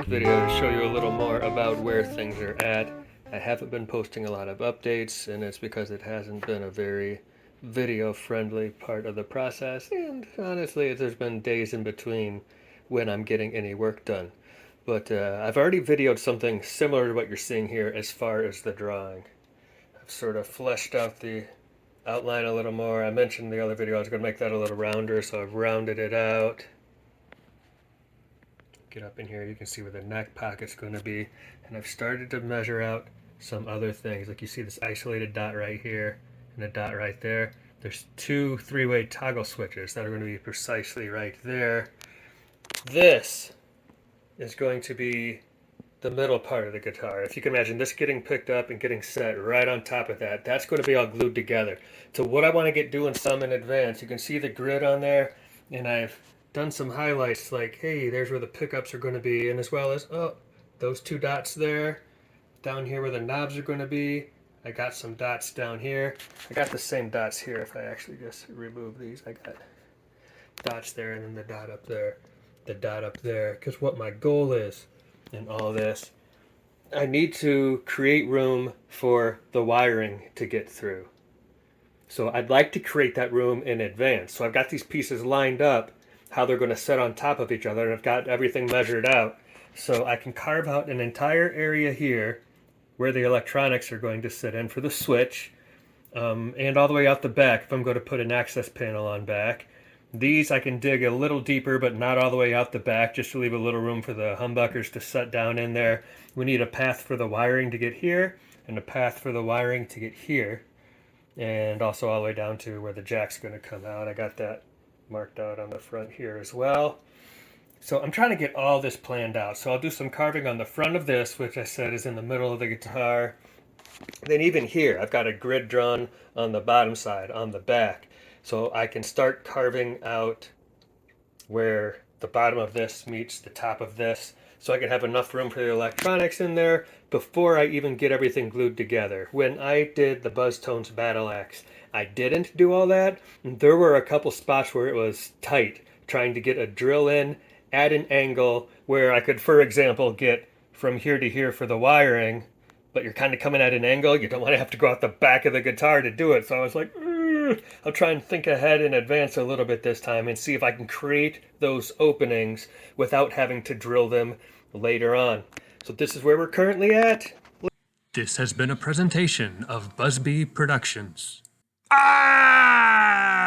video to show you a little more about where things are at. I haven't been posting a lot of updates, and it's because it hasn't been a very video-friendly part of the process, and honestly, there's been days in between when I'm getting any work done. But I've already videoed something similar to what you're seeing here as far as the drawing. I've sort of fleshed out the outline a little more. I mentioned in the other video I was going to make that a little rounder, so I've rounded it out. Get up in here, you can see where the neck pocket's going to be, and I've started to measure out some other things. Like you see this isolated dot right here and a dot right there. There's two three-way toggle switches that are going to be precisely right there. This is going to be the middle part of the guitar. If you can imagine this getting picked up and getting set right on top of that, that's going to be all glued together. So what I want to get doing some in advance, you can see the grid on there, and I've done some highlights like, hey, there's where the pickups are going to be, and as well as, oh, those two dots there, down here where the knobs are going to be. I got some dots down here. I got the same dots here if I actually just remove these. I got dots there and then the dot up there, the dot up there, because what my goal is in all this, I need to create room for the wiring to get through. So I'd like to create that room in advance. So I've got these pieces lined up, how they're going to sit on top of each other, and I've got everything measured out. So I can carve out an entire area here where the electronics are going to sit in for the switch, and all the way out the back if I'm going to put an access panel on back. These I can dig a little deeper, but not all the way out the back, just to leave a little room for the humbuckers to set down in there. We need a path for the wiring to get here, and a path for the wiring to get here, and also all the way down to where the jack's going to come out. I got that marked out on the front here as well. So I'm trying to get all this planned out. So I'll do some carving on the front of this, which I said is in the middle of the guitar. Then even here, I've got a grid drawn on the bottom side, on the back. So I can start carving out where the bottom of this meets the top of this. So I can have enough room for the electronics in there before I even get everything glued together. When I did the BuzzTones BattleAxe, I didn't do all that. There were a couple spots where it was tight, trying to get a drill in at an angle where I could, for example, get from here to here for the wiring, but you're kind of coming at an angle. You don't want to have to go out the back of the guitar to do it. So I was like, I'll try and think ahead in advance a little bit this time and see if I can create those openings without having to drill them later on. So this is where we're currently at. This has been a presentation of Busby Productions. Ah!